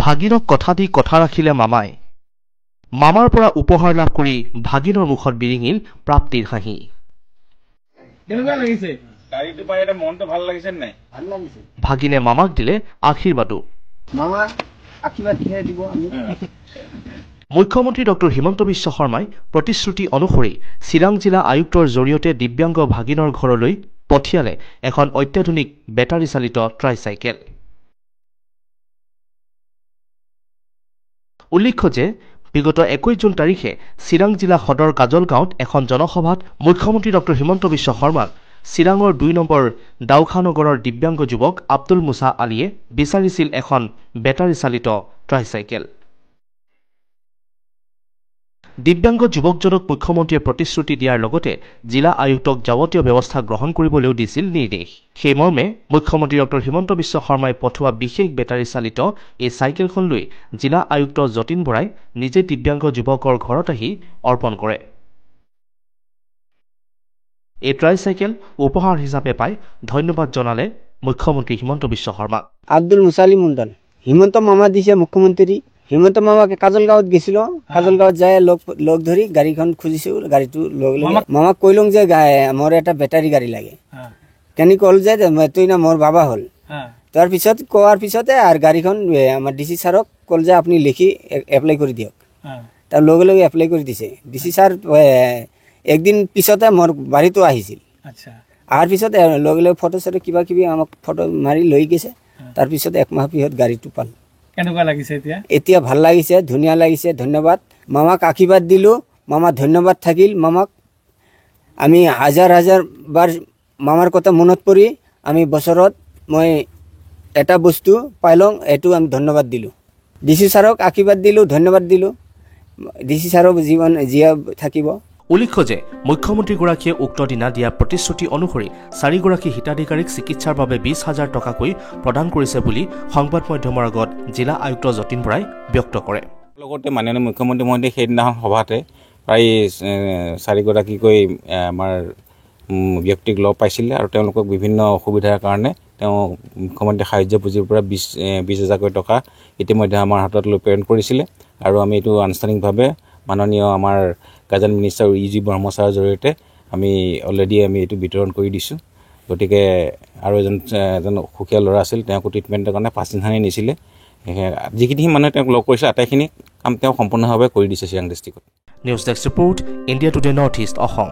ভাগিনক কথা দি কথা ৰাখিলে মামাই। মামাৰ পৰা উপহাৰ লাভ কৰি ভাগিনৰ মুখত বিৰিঙিল প্ৰাপ্তিৰ হাঁহি। কেনেকুৱা লাগিছে? গাড়ীটো পাই এটা মনটো ভাল লাগিছে নাই? ভাল লাগিছে। ভাগিনে মামাক দিলে আশীৰ্বাদো। মামা আশীৰ্বাদ দিহে দিব আমি। মুখ্যমন্ত্ৰী ডক্টৰ হিমন্ত বিশ্ব শৰ্মাই প্ৰতিশ্ৰুতি অনুসৰি চিৰাং জিলা আয়ুক্তৰ জৰিয়তে দিব্যাংগ ভাগিনৰ ঘৰলৈ পঠিয়ালে এখন অত্যাধুনিক বেটাৰী চালিত ট্ৰাইচাইকেল। উল্লেখ্য যে বিগত 21 জুন তাৰিখে চিৰাং জিলা সদৰ কাজল গাঁৱত এখন জনসভাত মুখ্যমন্ত্ৰী ডক্টৰ হিমন্ত বিশ্ব শৰ্মাক চিৰাঙৰ 2 নম্বৰ দাউখানগৰৰ দিব্যাংগ যুৱক আব্দুল মুছা আলীয়ে বিচাৰিছিল এখন বেটাৰী চালিত ট্ৰাইচাইকেল। দিব্যাংগ যুৱকজনক মুখ্যমন্ত্ৰীয়ে প্ৰতিশ্ৰুতি দিয়াৰ লগতে জিলা আয়ুক্তক যাৱতীয় ব্যৱস্থা গ্ৰহণ কৰিবলৈও দিছিল নিৰ্দেশ। সেই মৰ্মে মুখ্যমন্ত্ৰী ডক্টৰ হিমন্ত বিশ্ব শৰ্মাই পঠোৱা বিশেষ বেটাৰী চালিত এই চাইকেলখন লৈ জিলা আয়ুক্ত যতীন বৰাই নিজে দিব্যাংগ যুৱকৰ ঘৰত আহি অৰ্পণ কৰে। এই ট্ৰাইচাইকেল উপহাৰ হিচাপে পাই ধন্যবাদ জনালে মুখ্যমন্ত্ৰী হিমন্ত বিশ্ব শৰ্মাক। আব্দুল মুছালি মুণ্ডন হিমন্ত মামা দিছে মুখ্যমন্ত্ৰী। হিমন্ত মামাকে কাজলগাঁৱত গৈছিলোঁ, কাজলগাঁৱত যাই লগ ধৰি গাড়ীখন খুজিছোঁ, গাড়ীটো লগ মামাক কৈলোঁ যে মোৰ এটা বেটাৰী গাড়ী লাগে। কেনেকৈ ক'ল যে তুই না মোৰ বাবা হ'ল। তাৰপিছত কোৱাৰ পিছতে আৰু গাড়ীখন আমাৰ ডি চি ছাৰক ক'ল যে আপুনি লিখি এপ্লাই কৰি দিয়ক। তাৰ লগে লগে এপ্লাই কৰি দিছে। ডি চি ছাৰ একদিন পিছতে মোৰ বাৰীতো আহিছিল। অহাৰ পিছত লগে লগে ফটো চটো কিবা কিবি আমাক ফটো মাৰি লৈ গৈছে। তাৰপিছত একমাহ পিছত গাড়ীটো পালোঁ। কেনেকুৱা লাগিছে এতিয়া? এতিয়া ভাল লাগিছে, ধুনীয়া লাগিছে। ধন্যবাদ মামাক আশীৰ্বাদ দিলোঁ। মামা ধন্যবাদ থাকিল মামাক। আমি হাজাৰ হাজাৰ বাৰ মামাৰ কথা মনত পৰি আমি বছৰত মই এটা বস্তু পাই লওঁ, এইটো আমি ধন্যবাদ দিলোঁ। ডি চি ছাৰক আশীৰ্বাদ দিলোঁ, ধন্যবাদ দিলোঁ। ডি চি ছাৰক জীৱন জীয়াই থাকিব। উল্লেখ্য যে মুখ্যমন্ত্ৰীগৰাকীয়ে উক্ত দিনা দিয়া প্ৰতিশ্ৰুতি অনুসৰি 4গৰাকী হিতাধিকাৰীক চিকিৎসাৰ বাবে 20,000 টকাকৈ প্ৰদান কৰিছে বুলি সংবাদ মাধ্যমৰ আগত জিলা আয়ুক্ত যতীন বৰাই ব্যক্ত কৰে। লগতে মাননীয় মুখ্যমন্ত্ৰী মহোদয়ে সেইদিনাখন সভাতে প্ৰায় 4গৰাকীকৈ আমাৰ ব্যক্তিক লগ পাইছিলে আৰু তেওঁলোকক বিভিন্ন অসুবিধাৰ কাৰণে তেওঁ মুখ্যমন্ত্ৰী সাহায্য পুঁজিৰ পৰা 20,000 টকা ইতিমধ্যে আমাৰ হাতত লৈ প্ৰেৰণ কৰিছিলে আৰু আমি এইটো আনুষ্ঠানিকভাৱে মাননীয় আমাৰ গাৰ্জেন মিনিষ্টাৰ ইজি ব্ৰহ্ম ছাৰৰ জৰিয়তে আমি অলৰেডি এইটো বিতৰণ কৰি দিছোঁ। গতিকে আৰু এজন সুখীয়া ল'ৰা আছিল, তেওঁকো ট্ৰিটমেণ্টৰ কাৰণে 5 দিন নিছিলে। যিখিনি মানুহে তেওঁক লগ কৰিছে আটাইখিনি কাম তেওঁ সম্পূৰ্ণভাৱে কৰি দিছে চিৰাং ডিষ্ট্ৰিক্টত। News desk report, India today north east Assam.